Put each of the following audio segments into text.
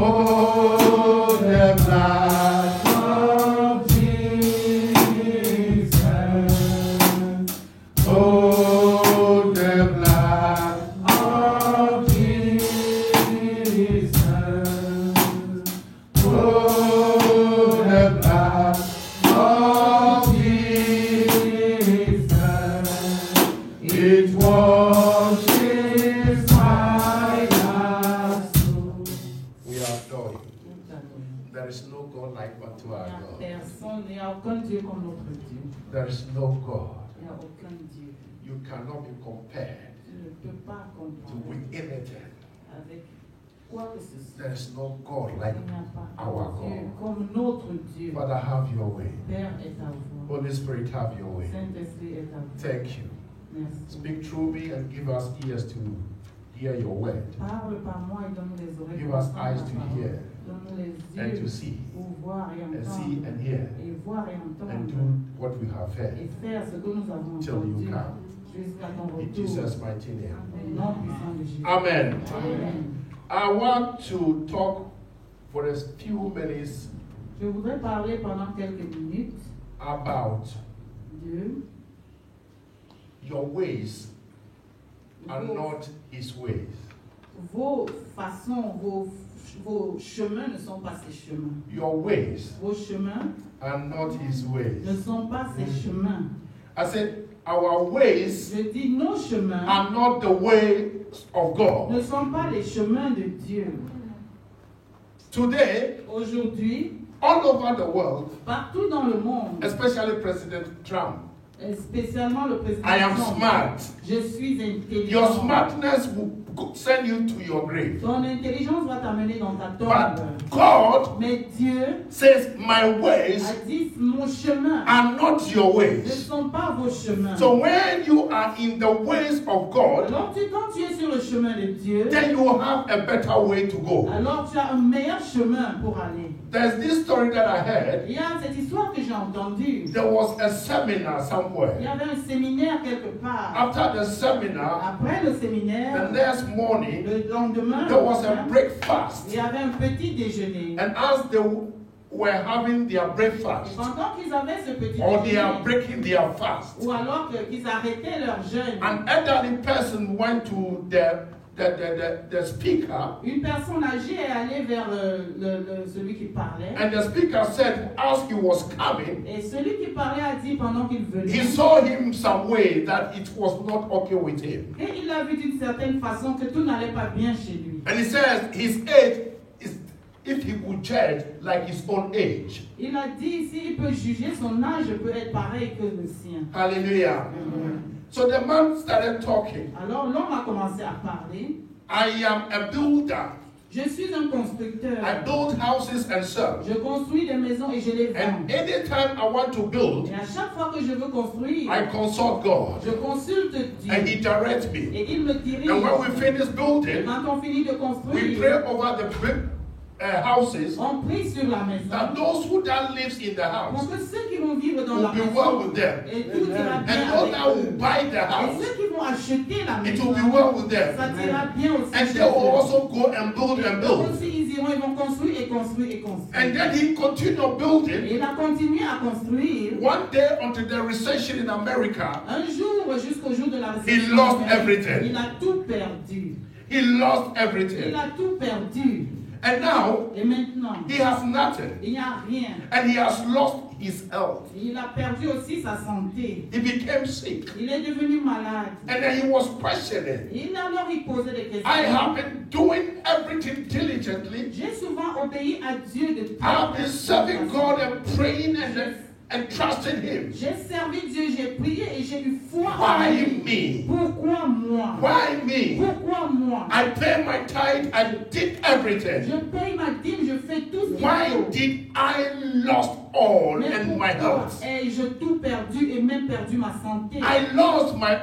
Oh, the blood of Jesus. Oh, the blood of Jesus. Oh, the blood of Jesus. It washes my soul. We adore you. There is no God like unto our God. Personne, il n'y a aucun Dieu comme notre Dieu. There is no God. Il n'y a aucun Dieu. You cannot be compared Tu ne peux pas to comprendre with anything. avec quoi que ce soit. There is no God like Il n'y a pas our un Dieu God. comme notre Dieu. Father, have your way. Père est à vous. Holy Spirit, have your way. Saint-Esprit est à vous. Thank you. Merci. Speak through me and give us ears to hear your word. Parle par moi et donne les oreilles. Give pour us entendre eyes ta to parole. hear Donne les and yeux to see pour voir et and entendre. see and hear Et voir et and entendre. do what we have Et heard faire ce que nous avons till entendu you come. jusqu'à ton In retour. Jesus' mighty name. Au nom puissant de Jésus. Amen. Amen. I want to talk for a few minutes Je voudrais parler pendant quelques minutes about de your ways are not his ways. vos façons, vos chemins ne sont pas ses chemins. Your ways Vos chemins are not his ne ways. sont pas ses chemins. I said, our ways Je dis nos chemins are not the ways of God. ne sont pas les chemins de Dieu. Today, Aujourd'hui, all over the world, partout dans le monde, especially President Trump, et spécialement le président I am Trump, smart. je suis intelligent. Your smartness will send you to your grave. Ton intelligence va t'amener dans ta tombe. But God Mais Dieu says, my ways a dit, mon chemin are not your ne ways. sont pas vos chemins. So when you are in the ways of God, Alors quand tu es sur le chemin de Dieu, then you will have a better way to go. alors tu as un meilleur chemin pour aller. There's this story that I heard. Il y a cette histoire que j'ai entendue. There was a seminar Il y somewhere. avait un séminaire quelque part. After the seminar, Après le the séminaire, next morning, le lendemain, there was a il breakfast. y avait un petit déjeuner. And as they were having their Et breakfast, pendant qu'ils avaient ce petit or they are déjeuner, breaking their fast, ou alors qu'ils arrêtaient leur jeûne, an elderly person went to the speaker, une personne âgée est allée vers celui qui parlait. and the speaker said, as he was coming, Et celui qui parlait a dit pendant qu'il venait, he saw him some way that it was not okay with him. et il a vu d'une certaine façon que tout n'allait pas bien chez lui. And he says his age is, if he could judge, like his own age. Il a dit, s'il peut juger, son âge peut être pareil que le sien. Hallelujah. So the man started talking. Alors l'homme a commencé à parler. I am a builder. Je suis un constructeur. I build houses and sell. Je construis des maisons et je les vends. And anytime I want to build, Et à chaque fois que je veux construire, I consult God. je consulte And Dieu. he directs me. Et il me dirige. And when we finish Et building, quand on finit de we construire, pray over the houses on prie sur la maison. that those who that lives in the Pour house que ceux qui vont vivre dans will la be well maison, with them. et tout ira bien And those avec that will eux. buy the Et house, ceux qui vont acheter la it maison, will be well with ça them. ira bien aussi. And chez they will eux. also go and build Et and eux build. aussi, ils iront, ils vont construire et construire et construire. And then he continued building. Et il a continué à construire. One day until the recession in America, Un jour, jusqu'au jour de la He réception, lost everything. il a tout perdu. he lost Il everything. a tout perdu. And now Et maintenant, he has nothing. il n'y a rien. And he has lost his health. Il a perdu aussi sa santé. He became sick. Il est devenu malade. And then he was questioning. Il alors il posait des questions. I have been doing everything diligently. J'ai souvent obéi à Dieu de I have been serving God and praying and trusting him. J'ai servi Dieu, j'ai prié et j'ai eu foi en Why lui. me? Pourquoi moi? Why me? Pourquoi moi? I pay my tithe, I did everything. Je paye ma dîme, je fais tout ce qu'il Why faut. did I lost all Mais and my pourquoi health? ai-je tout perdu et même perdu ma santé? I lost my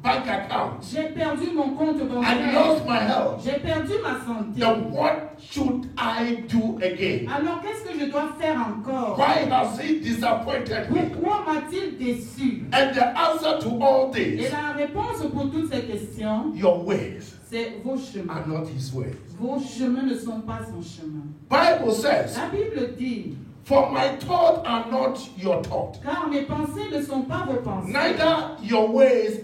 bank account. J'ai perdu mon compte I bancaire. lost my health. J'ai perdu ma santé. Then what should I do again? Alors qu'est-ce que je dois faire encore? Why has he disappointed me? Pourquoi m'a-t-il déçu? And the answer to all Et this, la réponse pour toutes ces questions, your ways c'est vos chemins. are not his ways. Vos chemins ne sont pas son chemin. Bible says, La Bible dit, for my thoughts are not your thoughts, car mes pensées ne sont pas vos pensées. neither your ways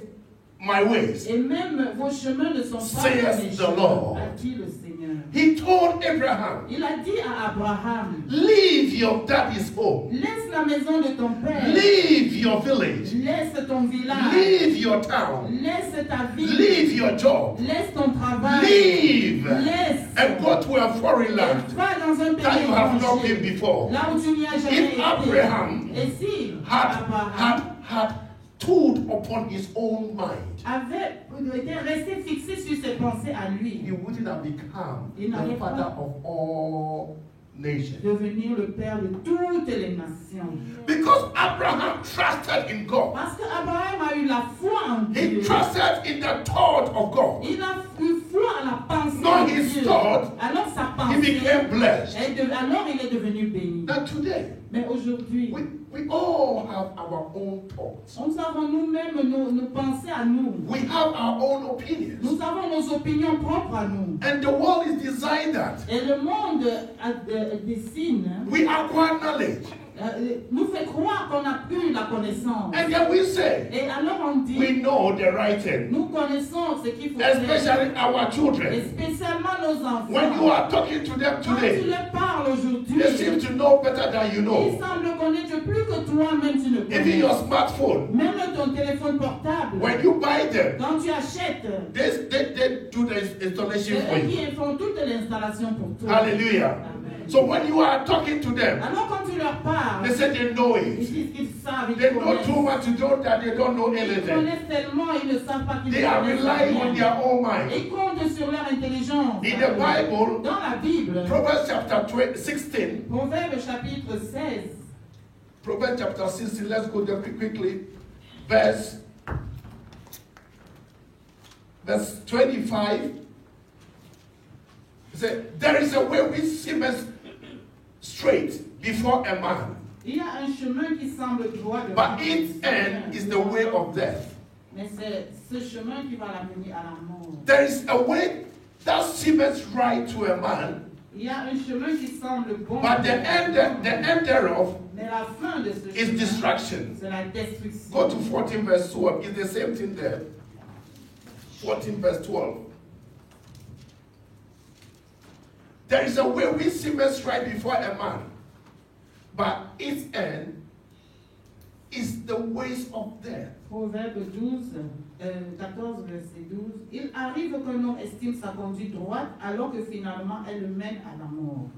my ways. Et même vos chemins ne sont pas Saith mes the chemins, Lord. a dit le Seigneur. He told Abraham, Il a dit à Abraham, leave your daddy's home, laisse la maison de ton père, leave your village, laisse ton village, leave your town, laisse ta ville, leave your job, laisse ton travail, leave laisse, and go to a foreign et land va dans un pays that you have not étranger, been before. là où tu n'y as jamais If été. Abraham Et si had Abraham stood upon his own mind, était resté fixé sur ses pensées à lui, he wouldn't have become Il the n'allait father pas of all nations. devenir le père de toutes les nations. Because Abraham trusted in God. Parce qu'Abraham a eu la foi en He Dieu. trusted in the thought of God. Il a eu foi à la pensée Not de his Dieu. thought. Alors sa He pensée, became blessed. alors il est devenu béni. Now today, Mais aujourd'hui, we all have our own thoughts. nous avons nous-mêmes nos pensées à nous. We have our own opinions. Nous avons nos opinions propres à nous. And the world is designed that Et le monde dessine, we acquire knowledge. nous fait croire qu'on a eu la connaissance. And then we say, Et alors on dit, we know the right thing. nous connaissons ce qu'il faut faire. Especially our Et children. spécialement nos enfants. When you are talking to them Quand tu today, leur parles aujourd'hui, they seem to know better than you ils know. semblent connaître plus que toi-même tu ne Even connais. your smartphone, Même ton téléphone portable, when you buy them, quand tu achètes, they do the c'est installation for eux you. qui font toute l'installation pour toi. Hallelujah. Amen. So when you are talking to them, Alors quand tu leur parles, they say they know ils it. disent qu'ils savent, ils They know connaissent. too much to know that they don't know Ils anything. connaissent tellement, ils ne savent pas qu'ils They are connaissent relying on rien. their own mind. Ils comptent sur leur intelligence. In the Bible, Dans la Bible, Proverbs chapter 16, Proverbe chapitre 16, Proverbs chapter 16, let's go there quickly. Verse 25. It says, there is a way which seems straight before a man, il y a un chemin qui semble droit devant but lui. its end is the way of death. Mais c'est ce chemin qui va l'amener à la mort. There is a way that seems right to a man, Il y a un chemin qui semble bon. but the end thereof Mais la fin de ce is chemin, destruction. c'est la destruction. Go to 14 verse 12. It's the same thing there. 14 verse 12. There is a way which seems right before a man, but its end is the ways of death. Proverbe 14, verset 12. Il arrive qu'un homme estime sa conduite droite, alors que finalement elle le mène à la mort.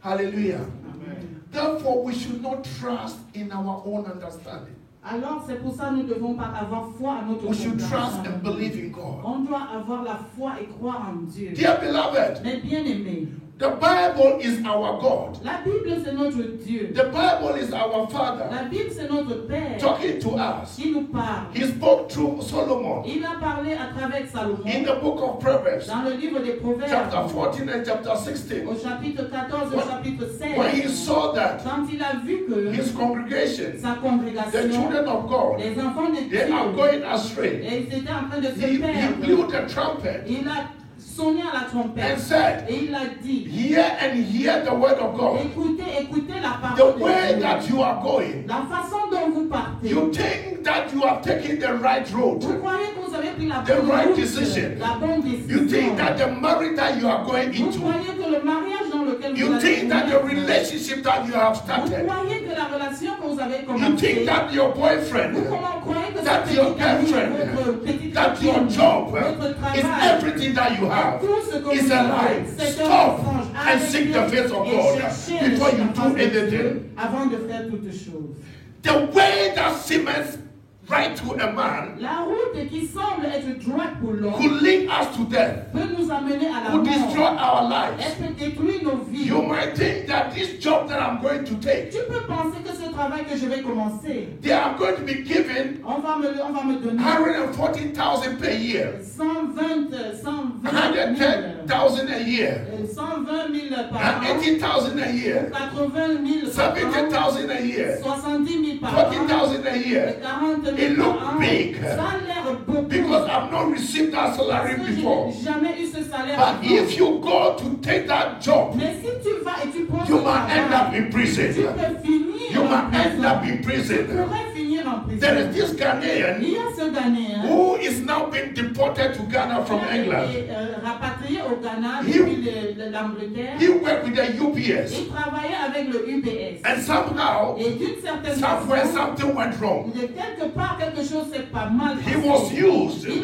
Hallelujah. Amen. Therefore, we should not trust in our own understanding. Alors c'est pour ça que nous ne devons pas avoir foi à notre We should compréhension. trust and believe in God. On doit avoir la foi et croire en Dieu. Dear beloved, Mais bien aimé, the Bible is our God. la Bible c'est notre Dieu. The Bible is our Father La Bible c'est notre Père talking to us. qui nous parle. He spoke through Solomon Il a parlé à travers Salomon in the book of Proverbs, dans le livre des Proverbes chapter 14 and chapter 16. au chapitre 14 et au chapitre 16. When he saw that Quand il a vu que his congregation, sa the congrégation, children of God, les enfants de they are Dieu, going astray, et ils étaient en train de se he perdre, blew the trumpet il a sonné à la and trompette said, et il a dit, hear and hear the word of God. écoutez la The parole de way Dieu. that you are going, La façon dont vous partez, you think that you are taking the right road. vous croyez que vous avez pris la The bonne right route, decision. la bonne décision. You think that the marriage that you are going Vous into, croyez que le mariage dans lequel vous you allez think that the vous mettre, relationship that you have vous started, croyez que la relation que vous avez you commencée, think that your vous boyfriend, croyez que that cette your petite amie, girlfriend, votre petite that your copine, job votre is travail, everything that you have, tout ce que is vous a avez, lie. c'est un Stop mensonge. and seek the Arrêtez face of et God cherchez before you la face do de Dieu anything. avant de faire toute chose. The way that seems right to a man La route qui semble être droite pour l'homme could lead us to death, peut nous amener à la could destroy mort. our Elle lives. peut détruire nos vies. You might think that this job that I'm going to take, Tu peux penser que ce travail que je vais commencer, they are going to be given on va me donner 140,000 per year, 120 000, 110,000 a year, 120 000 par and an, 80,000 a year, 80 000 par an, 70,000 a year, 70 000 par an, 40,000 a year. 40 000 It par looked an. big Ça a l'air beaucoup. because I've not received that salary Parce que je before. n'ai jamais eu ce salaire But avant. if you go to take that job, Mais si tu vas et tu prends you ce might end up travail, in tu prison. peux finir You en might end prison. up in Tu prison. pourrais finir en prison. There is this Il Ghanaian y a ce Ghanéen who is now being deported to Ghana from qui a England. été rapatrié au Ghana He- depuis l'Angleterre. He worked with the UPS, Il travaillait avec le UPS. and somehow, Et d'une certaine somewhere façon, something went wrong. de quelque part, quelque chose s'est pas mal He passé. was used Il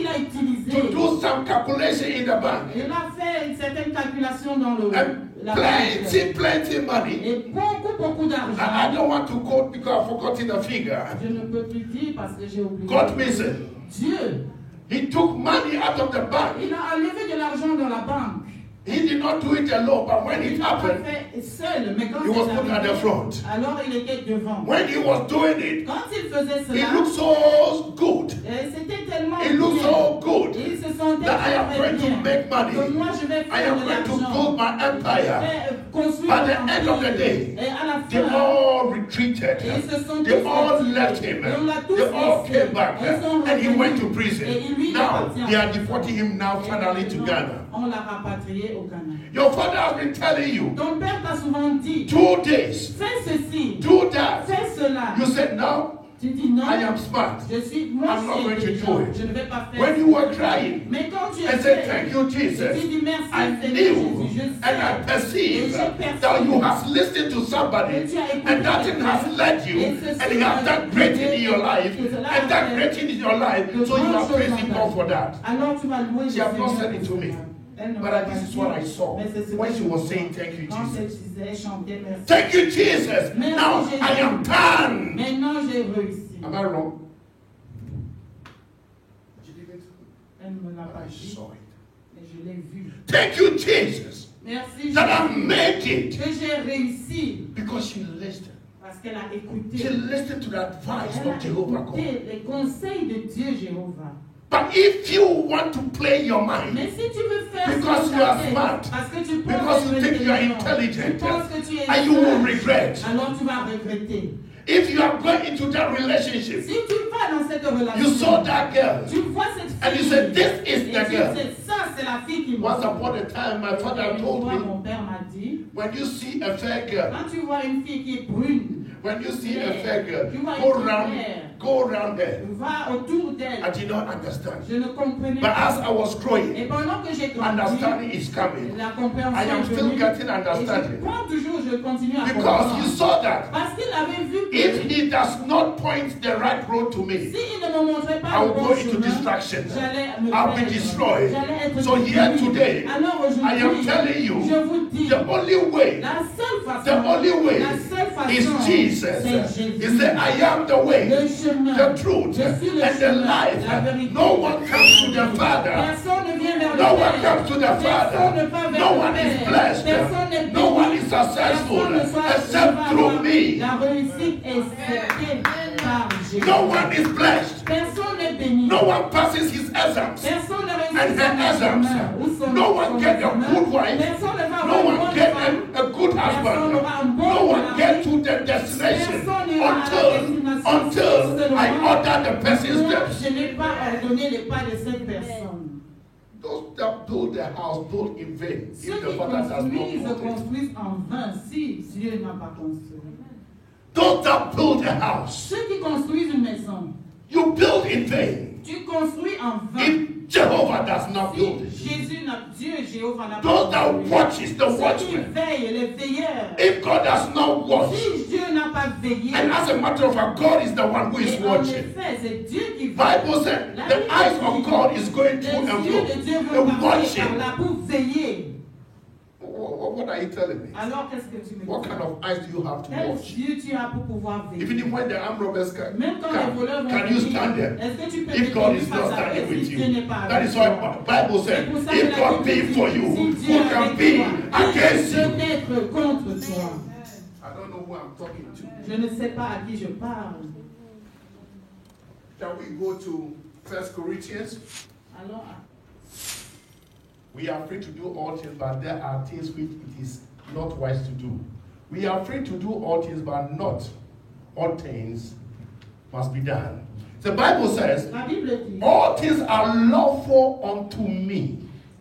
a utilisé. to do some calculation in the bank, Il a fait une certaine calculation dans and la banque. plenty money. Et beaucoup I d'argent. don't want to quote because I've forgotten the figure. Je ne peux plus dire parce que j'ai oublié. God missing. Dieu, He took money out of the bank. il a enlevé de l'argent dans la banque. He did not do it alone, but when Il it l'a pas happened, fait seul, mais quand he was c'est put at the arrivé, front. alors il était devant. When he was doing it, Quand il faisait it cela, looked so good. c'était tellement It looked bien. so good Il se sentait that I am très going to bien. make money. Que moi je vais I faire am de going to l'argent. build my Je empire. vais construire At mon the end of the empire. day, Et à la they fin, all retreated. ils se sont They tous all retirés. left him. Et on l'a tous They all laissé. came back. Ils sont And he revenus. went to prison. Et lui, il est Now, parti en they are prison. deporting him now finally to Maintenant, Ghana. on l'a rapatrié au Ghana. Your father has been telling you Ton père t'a souvent dit, 2 days, fais ceci, do that. fais cela. You said, no, Tu dis non, I am smart. je suis, moi I'm not je going to suis do intelligent, it. je ne vais pas faire When ça. you were crying Mais quand tu and said, étais, thank you, tu Jesus, dis merci I Seigneur knew Jésus, je and sais. I perceived Et je that you perçois. have listened to somebody Et tu as écouté and that thing quelqu'un. has led you Et and ceci he has a done great aidé in your life que cela and a that fait great thing in your life, de so you grandes are choses praising dans ta God vie. for that. Alors tu vas louer le She has not Seigneur said it to pour me. cela. Elle ne But m'a this pas is dit. what I saw Mais c'est ce when que she je was vois. saying, thank you, Quand elle Jesus. disait chanter merci. Thank you, Jesus. Merci, Now Jésus. I am done. Maintenant j'ai réussi. Am I wrong? Elle ne me l'a pas I dit, saw it. mais je l'ai vu. Thank you, Jesus, Merci that I Jésus, made it que j'ai réussi because she listened. parce qu'elle a écouté. She listened to the advice Elle a of Jehovah God. écouté les conseils de Dieu Jéhovah. But if you want to play your mind, Mais si tu veux faire Because selon you ta are tête, smart, parce que tu because penses you que think you are tu intelligent, penses que tu es and you will sage, regret. alors tu vas regretter. If you are going into that relationship, Si tu vas dans cette relation, you saw that girl, tu vois cette fille, and you said, "This is et the tu girl." sais, ça c'est la fille qui Once m'a upon a time, my father Une told fois, me, mon père m'a dit, when you see a fair girl, quand tu vois une fille qui est brune, when you see a fair girl, Tu vois go une around, fille go around her. va autour d'elle. I did not understand. Je ne comprenais But as pas. I was growing, Et pendant que j'ai grandi, understanding is coming. la compréhension I am est still venue. getting Et understanding. je prends toujours, je continue à Because comprendre. you saw that. Parce qu'il avait vu que If he does not point the right road to me, s'il ne me montrait pas I le will bon go into chemin, distraction. j'allais me I'll be perdre. destroyed. J'allais être So here détruit. today, Alors I am aujourd'hui, telling you, je vous dis, the only way, la seule façon, the only way la seule façon, is Jesus. c'est Jésus. He said, I am the way, Le chemin, the truth, je suis le and the chemin, life. la vérité. No one comes to the Father. Personne ne vient vers le No one Père. comes to the Personne Father. ne va vers No le one Père. is blessed. Personne n'est No béni. one is successful Personne ne va except through avoir me. La réussite est faite par Jésus. No one is blessed. Personne n'est béni. No one passes his exams. Personne ne réussit And son her exams. examen ou son No one get a examen. good wife. Personne ne va No avoir une one bonne get femme. a good husband. No one get to the destination until I order the person's Moi, steps. je n'ai pas ordonné les pas de cette personne. Those that build their house build in vain Ceux if the qui Father does not construisent, build it. construisent en vain si Dieu n'a pas construit. Those that build a house, Ceux qui construisent une maison, you build in vain tu construis en vain. if Jehovah does not build it. Si Jésus n'a, Dieu, Jéhovah n'a pas Those that construit. watches the Ceux qui watchmen, veillent, les veilleurs. if God does not watch, Si Dieu n'a pas veillé, and as a matter of fact, God is the one who is et en watching. effet, c'est Dieu qui veille. Bible said the eyes of God is going Les to and yeux de Dieu fro, vont passer par watching. là pour veiller. What what are you telling me? Alors qu'est-ce que tu me dis? What kind of eyes do you have to Quels watch? yeux tu as pour pouvoir Even vérifier? when the armed robbers Même quand les voleurs vont can you venir, stand there? est-ce que tu peux If te God tenir is not face à standing eux with si Dieu you, n'est pas that avec is toi? why the Bible said, C'est pour ça que if la God Bible be dit, for si you, Dieu who est can avec be toi, against qui you? peut être contre toi? I don't know who I'm talking to. Je ne sais pas à qui je parle. Shall we go to 1 Corinthians? Alors, We are free to do all things, but there are things which it is not wise to do. We are free to do all things, but not all things must be done. The Bible says, la Bible dit, all things are lawful unto me.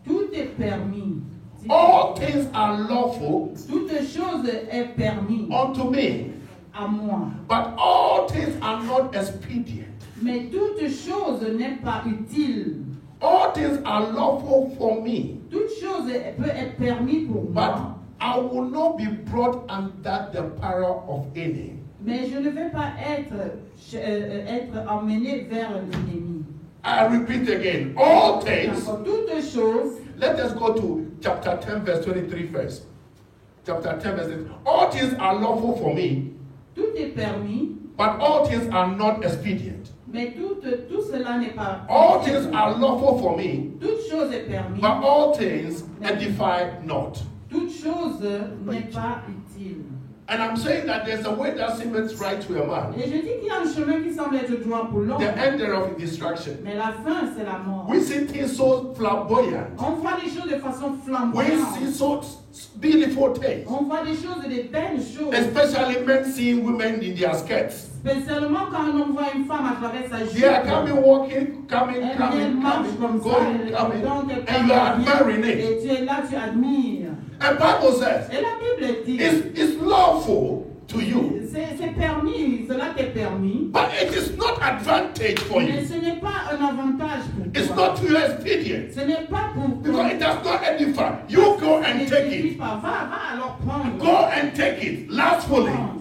tout est permis. All things are lawful Toute chose est permis unto me, à moi. but all things are not expedient. Mais toute chose n'est pas utile. All things are lawful for me, Toute chose peut être permis pour but moi. I will not be brought under the power of any. Mais je ne vais pas être emmené vers l'ennemi. I repeat again, all things. D'accord. Toute chose, Let us go to chapter 10, verse 23 first. Chapter 10, verse 23. All things are lawful for me, tout est permis, but all things are not expedient. mais tout cela n'est pas. All things are lawful for me, Toute chose est permis, but all things edify not. toute chose n'est pas utile. And I'm saying that there's a way that seems right to a man. Et je dis qu'il y a un chemin qui semble être droit pour l'homme, The end thereof is destruction. mais la fin c'est la mort. We see things so flamboyant. On voit les choses de façon We flamboyante. see so beautiful things. On voit des choses, des belles choses. Especially men seeing women in their skirts. Spécialement quand on voit une femme à travers sa They are jupe. coming, walking, coming, Elle coming, marche comme coming, ça, going, elle coming, donc elle and you are parle admiring bien, it. et tu es là, tu admires. And Bible says Et la Bible dit, it's lawful to you, c'est permis, cela t'est permis, but it is not advantage for mais you. ce n'est pas un avantage pour It's toi. not to your expedient Ce n'est pas pour because it does not edify. You go and take it. Va alors prendre. Go and take it lastfully. Prendre.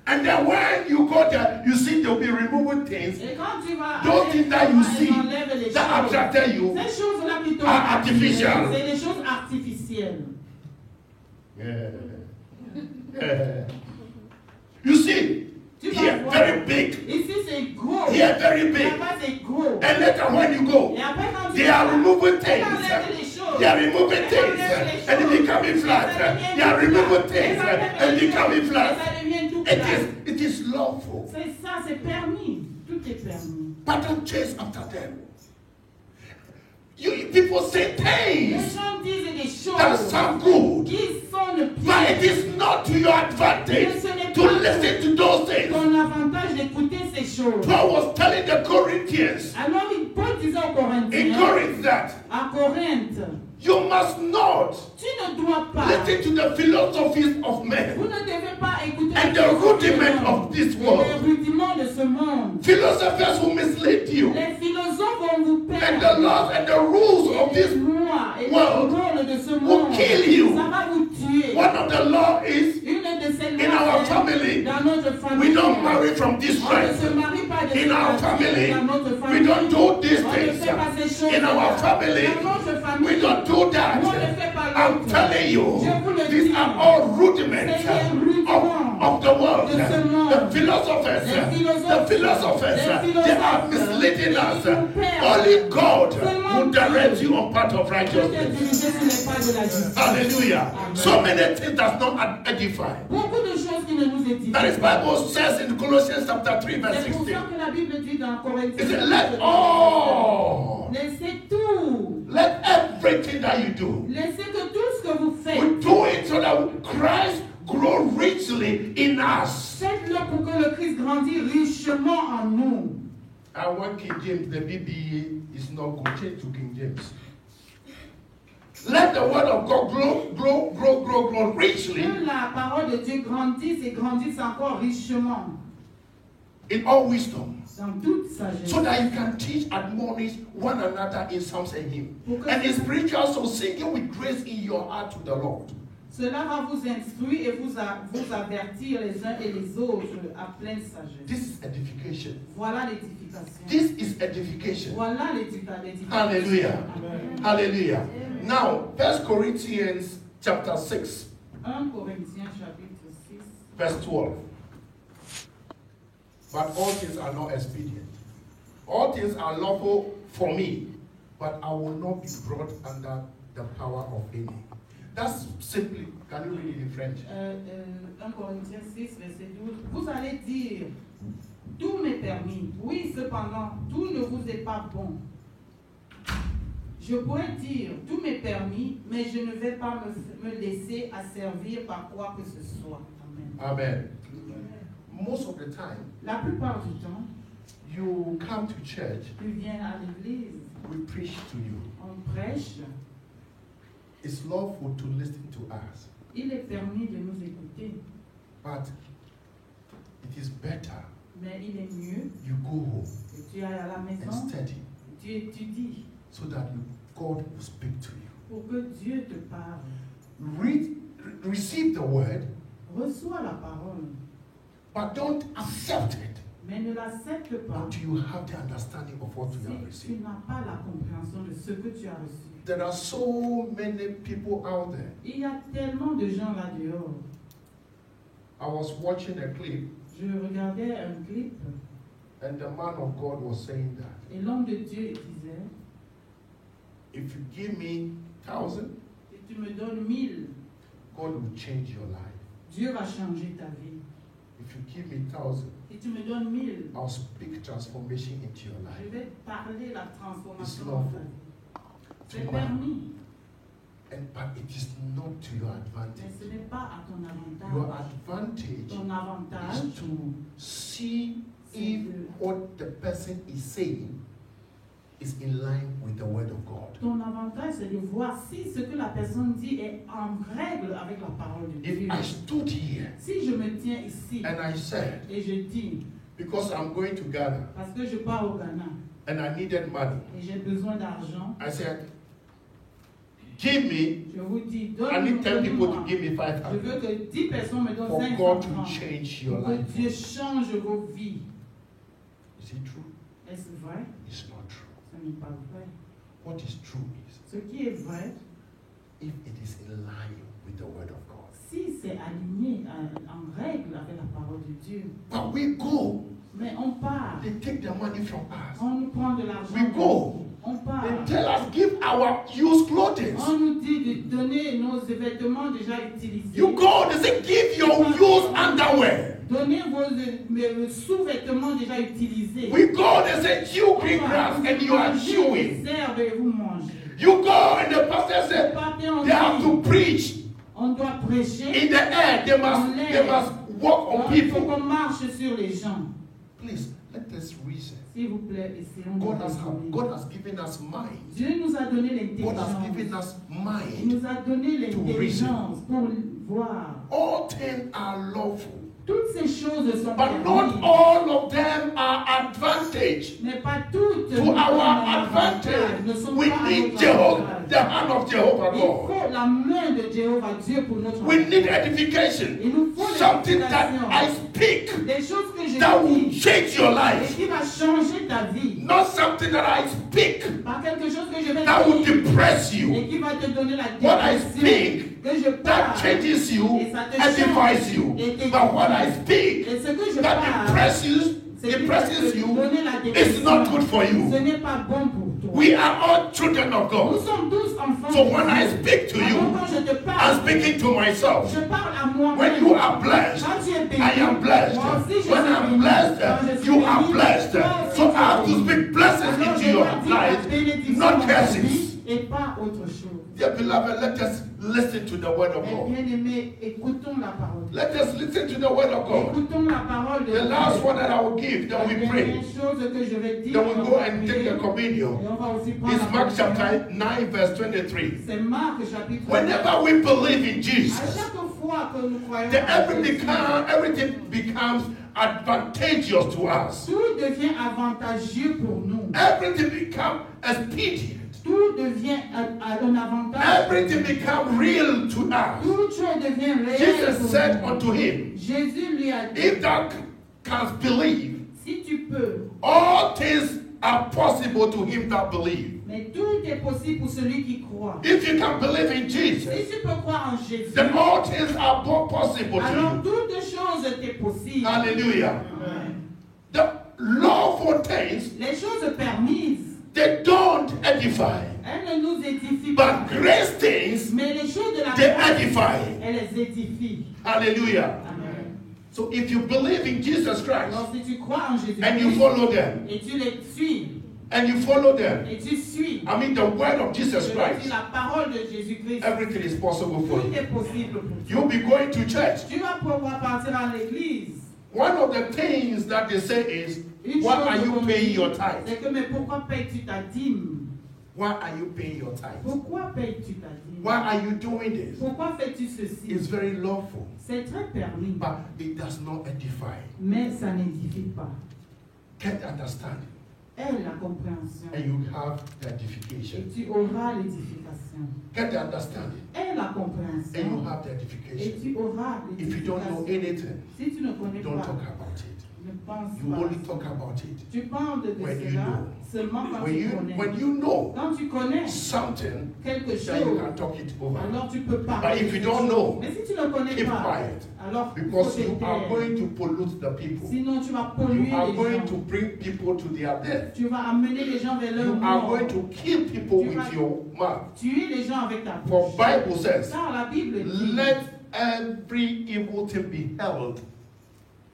And then when you go there, you see they'll be removing things. Et quand tu vas Those things that you see elles enlèvent les that choses. attracted you Ces choses-là qui t'ont are attiré, artificial. c'est des choses artificielles. Yeah. You see, Tu vas here voir. very big, Ici c'est gros. here very big. Là-bas c'est gros. And later when you go, Et après quand tu they are vas, removing elles enlèvent les things. choses. They are removing Elles things enlèvent les and choses. it becoming flat. They are removing things and becoming Et flat. ça devient tout plat. It is lawful. C'est ça, c'est permis. Tout est permis. But don't chase after them. People say Les things gens disent des that choses sound good, qui sonnent but bien. it is not to your advantage to listen to those things. Ton avantage d'écouter ces choses. Paul was telling the Corinthians Alors Paul disait aux Corinthiens, in Corinth that à Corinthe, you must not tu ne dois pas, listen to the philosophies of vous men ne devez pas écouter and les the philosophes du rudiment monde, of this et world. les rudiments de ce monde. Philosophers will mislead you, Les philosophes vont vous and perdre. the laws and the rules of Et les this. lois et les world rôles de ce will monde, kill you. ça va vous tuer. One of the law is Une de ces in our lois, family, dans notre famille, we don't marry from this on ne tribe. se marie pas de In cette our façon. family, Dans notre we famille, don't do these on ne things. fait pas ces choses. In our family, Dans notre famille, we don't do that. on ne fait pas I'm l'autre. telling you, Je vous le these dis. are all rudiments C'est les rudiments of the world. de ce monde. The philosophers, they are misleading us. Only God will direct you on path of Tout est righteousness. dirigé sur les pas de la justice. Hallelujah. Amen. So many things does not edify. Beaucoup de choses qui ne nous édifient. That is Bible says in Colossians chapter 3 verse C'est pour 16. ça que la Bible dit dans It Corinthiens, says, let all, laissez tout. let everything that you do, Laissez que tout ce que vous faites, we do it so that Christ grow richly in us. faites-le pour que le Christ grandisse richement en nous. And when King James, the BBE is not good, change to King James. Let the word of God grow richly Que la parole de Dieu grandisse et grandisse encore richement in all wisdom, dans toute sagesse. so that you can teach, admonish one another in psalms and hymns, and in spiritual so singing with grace in your heart to the Lord. Cela va vous instruire et vous avertir les uns et les autres à pleine sagesse. This is edification. Voilà l'édification. This is edification. Voilà l'édification. Hallelujah. Amen. Hallelujah. Now, 1 Corinthians chapter 6, 1 Corinthiens chapitre 6, verse 12. But all things are not expedient. All things are lawful for me, but I will not be brought under the power of any. That's simply, can you read it in French? 1 Corinthiens 6, verset 12. Vous allez dire, tout m'est permis. Oui, cependant, tout ne vous est pas bon. Je pourrais dire, tout m'est permis, mais je ne vais pas me laisser asservir par quoi que ce soit. Amen. Amen. Most of the time, La plupart du temps, you come to church, tu viens à l'église, we preach to you. on prêche, It's lawful to listen to us, il est permis de nous écouter, but it is better mais il est mieux you go home que tu ailles à la and maison, study tu étudies so that God will speak to you. pour que Dieu te parle. Receive the word, Reçois la parole, but don't accept it mais ne l'accepte pas until you have the understanding of what you have si tu received. n'as pas la compréhension de ce que tu as reçu. There are so many people out there. Il y a tellement de gens là dehors. I was watching a clip, Je regardais un clip and the man of God was saying that et l'homme de Dieu disait, if you give me 1,000, si tu me donnes 1000, God will change your life. Dieu va changer ta vie. If you give me 1,000, Si tu me donnes 1000, I'll speak transformation into your je life. vais parler la transformation It's dans lawful. ta vie. C'est To permis, but it is not to your mais advantage. ce n'est pas à ton Your avantage. advantage Ton is avantage, to see if what the person is saying is in line with the word of God. ton avantage, c'est de voir si ce que la personne dit est en règle avec la parole de Dieu. If I stood here Si je me tiens ici and I said, et je dis, because I'm going to Ghana parce que je pars au Ghana and I needed money, et j'ai besoin d'argent, I said, give me, je vous dis, I need 10 people donne-moi. to give me Je 500 veux que 10 personnes me donnent for 500 God to francs change your pour que life. Dieu change vos vies. Is it true? Est-ce vrai? It's not true. Ce n'est pas vrai. What is true is Ce qui est vrai, if it is in line with the word of God. si c'est aligné en règle avec la parole de Dieu, But we go, mais on part, they take the money from us. on nous prend de l'argent, We go. on part. They tell us, give our used clothing. On nous dit de donner nos vêtements déjà utilisés. You go, they say, give your used underwear. Donnez vos sous-vêtements déjà utilisés. We go, they say, chew green On va grass, vous and you are manger chewing. des herbes et vous mangez. You go, and the pastor Vous said, partez en they have vie. to preach. On doit prêcher. In the air, they must walk on Il faut people. qu'on marche sur les gens. Please, let us reason. S'il vous plaît, essayons de raisonner. God has given us minds. Dieu nous a donné God has given l'intelligence. us Il mind. nous a donné l'intelligence pour voir. All things are lawful, Toutes ces choses sont but not permises, all of them are advantage. mais pas toutes To sont our à notre advantage, ne sont we pas à need notre Jehovah, avantage. the hand of Jehovah Il God. faut la main de Jéhovah Dieu pour notre We need avantage. edification, Il nous faut something that l'éducation. I speak Des choses que je that will dis change your et life, qui va changer ta vie. not something that I speak Pas quelque chose que je vais that will dire depress et you, qui va te donner la What I dépression. speak Que je that parle changes you, et ça te edifies change you. et t'édifie. But what I speak Et ce que je that parle, depresses c'est qui va te you donner la is dépression. not good for Ce you. n'est pas bon pour toi. We are all children of Nous God. sommes tous enfants. So de when Dieu. I speak to Alors you, quand je te I'm parle, speaking to myself. je parle à moi. When you are blessed, Quand tu es béni, I am blessed. moi aussi je When suis I'm béni. Quand blessed, je suis you are béni, blessed. toi aussi So tu I es have to béni. speak blessings Alors into je your dois dire la life, bénédiction not dans ta curses. vie et pas autre chose. Dear beloved, let us listen to the word of Mais God. bien aimé, écoutons la parole. Let us listen to the word of God. Écoutons la parole de The last Dieu. one that I will give, then La we dernière pray. chose que je vais dire, Then we on go va and prier. take the Et communion. on va aussi prendre It's la Mark communion. chapter 9, verse 23. C'est Marc chapitre 9. Whenever we believe in À Jesus, chaque fois que nous croyons then en Jésus, everything becomes advantageous to us. tout devient avantageux pour nous. Everything becomes expedient. Tout devient un avantage. Everything becomes real to us. Toute chose devient réelle Jesus pour said nous. unto him, Jésus lui a dit, if thou canst believe, si tu peux, all things are possible to him that believe. Mais tout est possible pour celui qui croit. If you can believe in Jesus, Si tu peux croire en Jésus, then all things are possible to alors you. toutes choses étaient possibles. Hallelujah. Amen. The lawful things, Les choses permises, they don't edify. elles ne nous édifient pas. But grace things, Mais les choses de la they grâce, edify. elles les édifient. Hallelujah. Amen. So if you believe in Jesus Christ Alors si tu crois en Jésus and you follow them, et tu les suis, and you follow them, et tu suis, I mean the word of Jesus je veux dire Christ, la parole de Jésus-Christ, everything is possible for tout you. est possible pour toi. You'll be going to church. Tu vas pouvoir partir à l'église. One of the things that they say is, Une why chose are you qu'on paying dit, your tithe? c'est que mais pourquoi payes-tu ta dîme? Why are you paying your tithe? Pourquoi payes-tu ta dîme? Why are you doing this? Pourquoi fais-tu ceci? It's very lawful, C'est très permis, but it does not edify. mais ça n'édifie pas. Can't understand. Aie la compréhension And you have the et edification. tu auras l'édification. Get the understanding. Aie la And you compréhension have the et edification. tu auras If you don't know l'édification. anything, Si tu ne connais don't pas, talk about it. ne pense You only pas. talk about it Tu parles de when you cela know. seulement quand when tu you connais. when you know Quand tu connais something, quelque then you chose, can talk it over. alors tu peux But parler. if you de don't quelque know, chose. Mais si tu ne connais keep pas, quiet, alors because faut you te are taire. going to pollute the people. Sinon tu vas You polluer are les going gens. to bring people to their death. Tu vas amener les gens vers leur You are mort. going to kill people Tu with vas your mouth. tuer les gens avec ta For bouche. Bible says, Car la Bible dit, let every evil thing be held.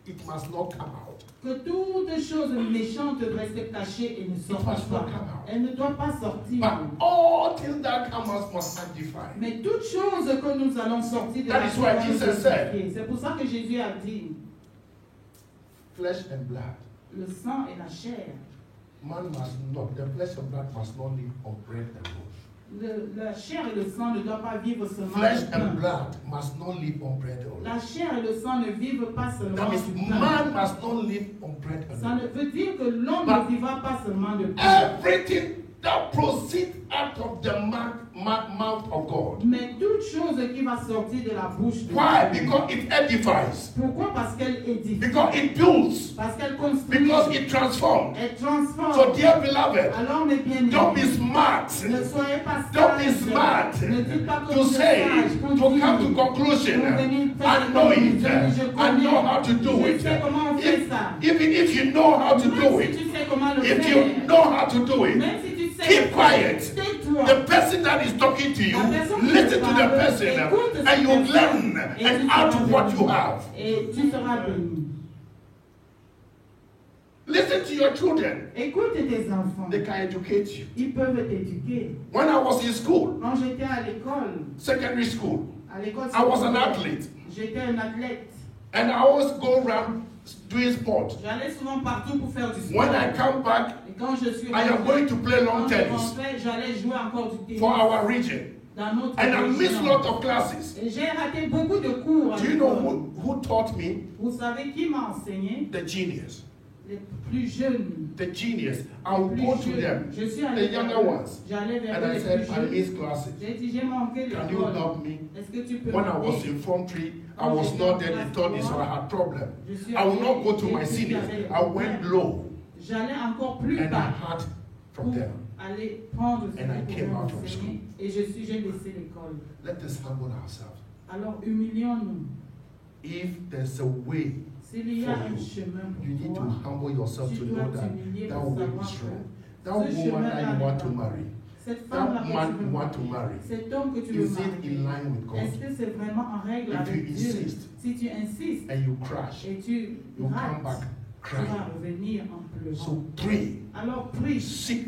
It must not come out. que toute chose méchante doit rester cachée et ne must sortent not pas. come out. Elle ne doit pas sortir. But all things that come out must sanctify. Mais toute chose que nous allons sortir de That la is why terre doit nous Jesus said, sanctifier. C'est pour ça que Jésus a dit, Flesh and blood. le sang et la chair. Man must not, the flesh and blood must not live on bread alone. La chair et le sang ne doivent pas vivre seulement Flesh du pain. and blood must not live on bread alone. La chair et le sang ne vivent pas seulement That means du pain. man must not live on bread Ça alone. ne veut dire que l'homme But ne vivra pas seulement de pain. Everything that proceeds out of the mouth of God. Mais toute chose qui va sortir de la bouche de Why? Dieu. Because it edifies. Pourquoi? Parce qu'elle édifie. Because it builds. Parce qu'elle construit. Because it transforms. Elle transforme. So, dear beloved, Alors, mes bien-aimés, don't be smart. ne soyez pas Don't be sages. smart Ne dites pas que to vous êtes say, sage, pour to come dire. to conclusion. Pour venir faire I des know it. conclusions. Je I connais. know how to do Je it. sais comment on fait ça. Even if you know how to Même do si it, tu sais comment le if faire. you know how to do it, Même si tu sais keep le faire, quiet. tais-toi. The person that is talking to you, La personne qui listen to parle, the person écoute cette and you personne, learn et and tu add seras to what béni. you have. Et tu seras béni. Listen to your children. Écoute tes enfants. They can educate you. Ils peuvent t'éduquer. When I was in school, Quand j'étais à l'école, secondary school, à l'école I was an secondaire, athlete. j'étais un athlète. And I always go around doing sport. J'allais souvent partout pour faire du sport. When I come back, Et quand je suis I am going to play lawn quand je tennis rentrais, j'allais jouer encore du tennis for our region. dans notre And I missed région. lot of classes. Et j'ai raté beaucoup de cours. à Do you know l'école. who taught me? Vous savez qui m'a enseigné? The genius. Les plus jeunes. The genius. I will Les go plus to them. jeunes. Je suis The allé younger vers eux. ones. J'allais vers And eux, I les said, plus I jeunes. missed classes. J'ai dit, j'ai manqué Can you l'école. help me? Est-ce que tu peux When I was m'aider? infantry, I was not there. They taught me, so I had problem. Je suis I will allé not go to et my puis seniors. j'avais des I went problèmes. low J'allais encore plus and I bas had from pour them. aller prendre ce And I que came pouvaient out of m'enseigner. Et j'ai laissé l'école. Let us humble ourselves. Alors humilions-nous. If there's a way, S'il y a For un you, chemin you need pour to toi, humble yourself tu to dois know that t'humilier that pour way savoir is wrong. que That ce woman that chemin-là you n'est want pas to bon. marry, Cette femme-là that que man tu veux you want to marier, marry, cet homme que tu veux is it marier, in line with est-ce God? que c'est vraiment en règle If avec you Dieu? insist Si tu insistes and you crash, et tu you come rates, back tu vas crying. revenir en pleurant. So pray, Alors prie, seek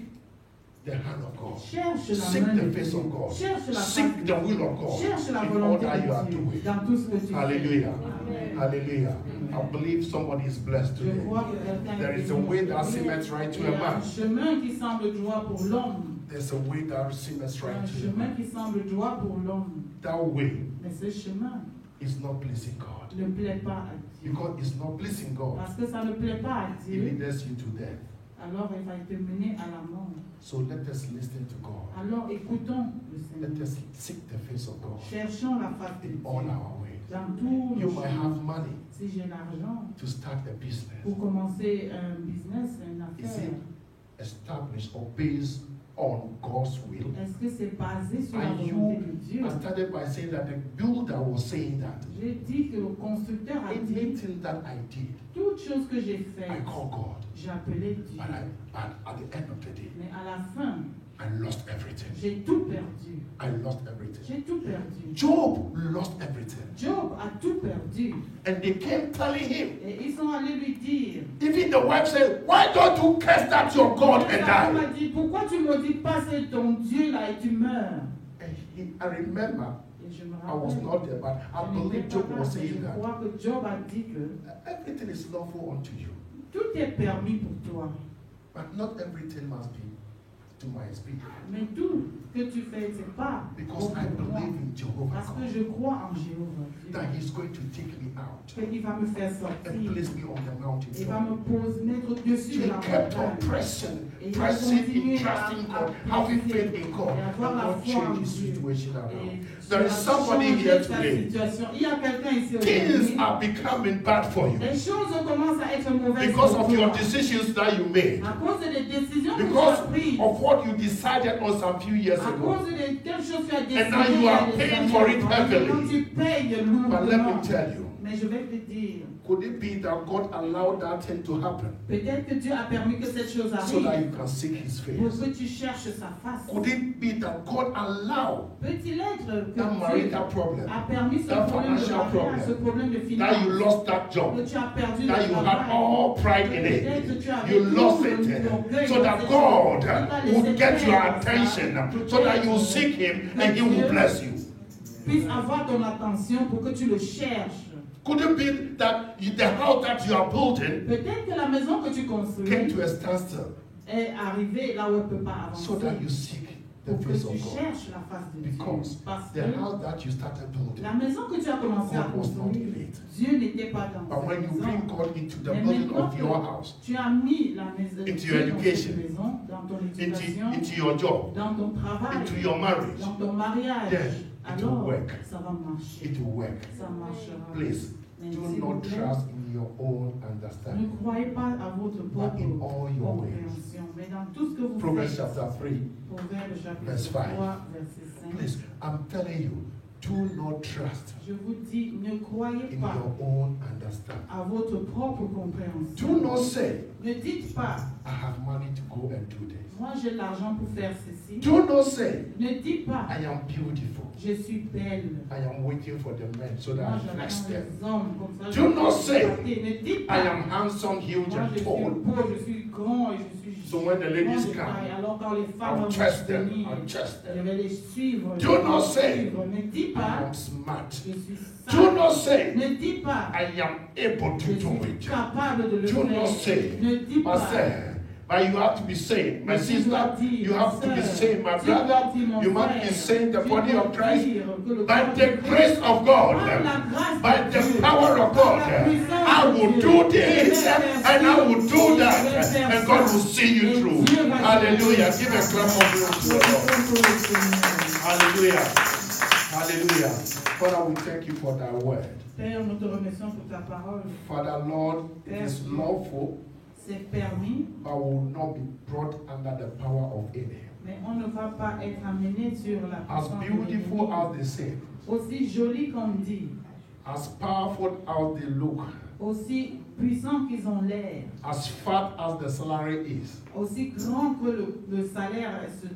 the hand of God, cherche la seek main de the face Dieu, of God, cherche la face seek de the will Dieu, of God cherche la in all volonté that you are de Dieu doing. dans tout ce que tu fais. Hallelujah. Amen. Hallelujah. I believe somebody is blessed Je today. vois que quelqu'un There est is a béni way that aujourd'hui. seemeth right to Il y a a un man. chemin qui semble droit pour l'homme. There's a way that seemeth Il y a right un to a chemin man. qui semble droit pour l'homme. That way Mais ce chemin is not pleasing God. ne plaît pas à Dieu. Because it's not pleasing God. Parce que ça ne plaît pas à It Dieu, leads you to death. alors il va te mener à la mort. So let us listen to God. Alors écoutons le Let Seigneur. us seek the face of God Cherchons la face de in Dieu all our ways. dans tous You nos might chemins. have money Si j'ai l'argent to start a business. pour commencer un business, une Is affaire, established or based on God's will? Est-ce que c'est basé sur la And volonté de Dieu? I started by saying that the builder was saying that J'ai dit que le constructeur a dit, anything that I did, toute chose que j'ai I faite, call God. j'ai appelé Dieu. But at the end of the day, Mais à la fin, I lost everything. j'ai tout perdu. I lost everything. J'ai tout perdu. Job lost everything. Job a tout perdu. And they came telling him, Et ils sont allés lui dire, even the wife said, why don't you curse that your God and sa femme a die? dit, pourquoi tu ne maudis pas ton Dieu là et tu meurs? And I remember, Et je me I was rappelle, not there, but I je n'étais believe pas Job là, was mais saying je that crois que Job a dit que everything is lawful unto you, tout est permis pour toi. but not everything must be to my speed. Mais tout ce que tu fais, c'est pas Because bon I pour moi. believe in Jehovah Parce que God, je crois en Jéhovah. that He's going to take me out Qu'il va me faire and sortir. place me on the mountain Il va top. me poser, mettre au-dessus So de he la kept on montagne. pressing, Et il va pressing in continuer trusting à God, having faith in God, et and avoir la God foi en change his Dieu. situation around. Et There is tu vas somebody changer here ta today. situation. Il y a quelqu'un ici Things aujourd'hui. are becoming bad for you Les choses commencent à être mauvaises because pour of your toi. decisions that you made, À cause des décisions que tu because as prises. of what you decided on some few years À ago. cause de quelque chose que tu as décidé. And now you are paying for it heavily. Quand tu payes But let me lourdement. tell you, Mais je vais te dire, could it be that God allowed that thing to happen peut-être que Dieu a permis que cette chose so that arrive you can seek His pour face? que tu cherches sa face. Could it be that God allowed Peut-il être que that Dieu marital problem, a permis ce that problème de financial mariage, ce problem, problème de that you finance, lost that que job, tu as perdu that le you had travail, all pride in peut-être que it, tu avais you tout lost le it, orgueil so dans that cette God chose. Il t'a laissé will get your faire ça, attention, so that you seek Him and He will bless you. puisse avoir ton attention pour que tu le cherches. Could it be that the house that you are building Peut-être que la maison que tu came construis to a standstill, est arrivée là où elle ne peut pas so avancer. that you seek the Pour que face tu of God? cherches la face de Because Dieu. Parce the que house that you started building, la maison que tu as commencé à God was not construire, in it. Dieu n'était pas dans But when cette you bring maison. God into the Mais building maintenant of que your house, tu as mis la maison into Dieu your dans education, cette maison, dans ton éducation, into your job, dans ton travail, into your marriage, dans ton mariage, then it will alors work. ça va marcher. It will work. Ça marchera. Please, Mais do s'il vous not plaît, trust in your own ne understanding, croyez pas à votre propre but in all your ways. compréhension, mais dans tout ce que vous Proverbs faites. chapter 3. Proverbe chapitre verse 5. 3, verset 5. Please, I'm telling you, do not trust Je vous dis, ne croyez in pas your own understanding. à votre propre Do compréhension. not say, Ne dites pas, I have money to go and do this. moi j'ai l'argent pour faire ceci. Do not say, Ne dites pas, I am beautiful. je suis belle. I am waiting for the men so that Moi I bless j'attends them. les hommes comme ça. Do not say, Ne dites I pas, am handsome, huge, moi and je suis tall. beau, je suis grand et je suis So when the ladies grand de taille. come, Alors quand les femmes I'll vont trust them. venir, I'll trust je them. vais les suivre. Do je vais not les say, suivre. Ne dites I pas, am smart. je suis Do sage. not say, Ne dites pas, I am able je to do suis it. capable de le Do not faire. say, Ne dites but pas. say, but you have to be saying, my Mais tu sister, dois dire, you have to be sœur, saying, my tu dois brother, dire, mon you must frère, be saying the tu body dois of Christ dire que le by corps the de grace Christ, of God, par la grâce by de the Dieu, power of par God. la puissance I de will Dieu, do je this vais faire and I ci, will do et je that, vais faire and God ça. will see you Et through. Dieu va Hallelujah. te Give a clap of glory to the Lord. Seigneur. Hallelujah. Hallelujah. Father, we thank you for thy word. Père, nous te remercions pour ta parole. Father, Lord, it is lawful, C'est permis, but will not be brought under the power of any. mais on ne va pas être amené sur la As puissance de beautiful l'ennemi. as they say, Aussi joli qu'on dit, as powerful as they look, aussi puissants qu'ils ont l'air, as fat as the salary is, aussi grand que le salaire se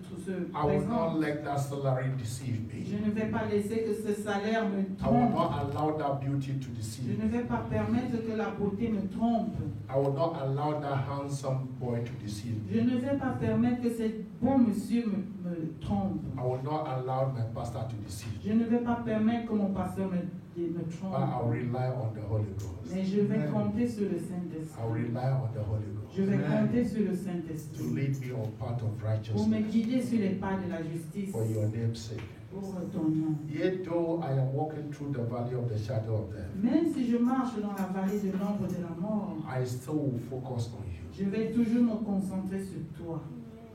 I will not présente. let that salary deceive Je me. ne vais pas laisser que ce salaire me I will trompe. not allow that beauty to Je deceive ne me. vais pas permettre que la beauté me trompe. I will not allow that handsome boy to deceive Je me. ne vais pas permettre que ce beau monsieur me trompe. I will not allow my pastor to deceive me. Je ne vais pas permettre que mon pasteur me But I will trompe. rely on the Holy Ghost. Mais je vais compter sur le I will Saint-Esprit. rely on the Holy Je Ghost vais compter sur le to Saint-Esprit lead me on path of pour me righteousness guider sur les pas de la justice for your name's sake. pour ton nom. Yet though I am walking through the valley of the shadow of death, Même si je marche dans la vallée de l'ombre de la mort, I still will focus on you. je vais toujours me concentrer sur toi.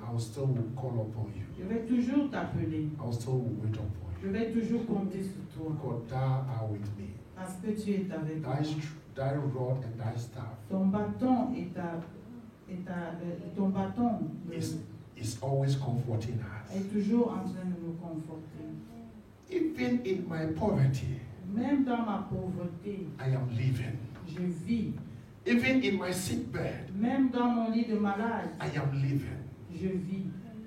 I will still will call upon you. Je vais toujours t'appeler. I will still will wait upon Je you. vais toujours compter sur toi. Because thou art with me. Parce que tu es avec moi. Thy rod and thy staff, Ton bâton et ta ton bâton is always comforting us. est toujours en train de nous conforter. Even in my poverty, Même dans ma pauvreté, I am living. je vis. Even in my sick bed, Même dans mon lit de malade, I am living. je vis.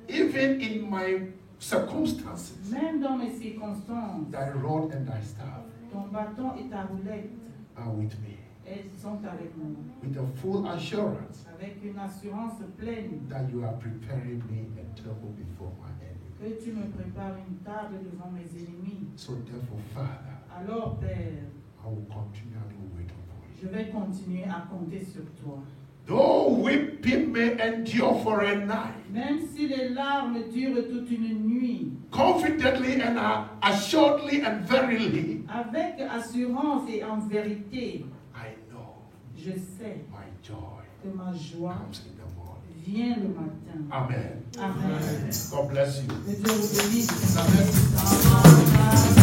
Even in my circumstances, Même dans mes circonstances, thy rod and thy staff ton bâton et ta roulette, are with me. elles sont avec moi. With a full assurance Avec une assurance pleine that you are preparing me a table before my enemy. que tu me prépares une table devant mes ennemis. So therefore, Father, Alors, Père, I will continually wait upon you. je vais continuer à compter sur toi. Though weeping may endure for a night, Même si les larmes durent toute une nuit, confidently and assuredly and verily, avec assurance et en vérité, I know je sais my joy que ma joie comes in the morning. vient le matin. Amen. Amen. God bless you. Que Dieu vous bénisse. Amen. Amen.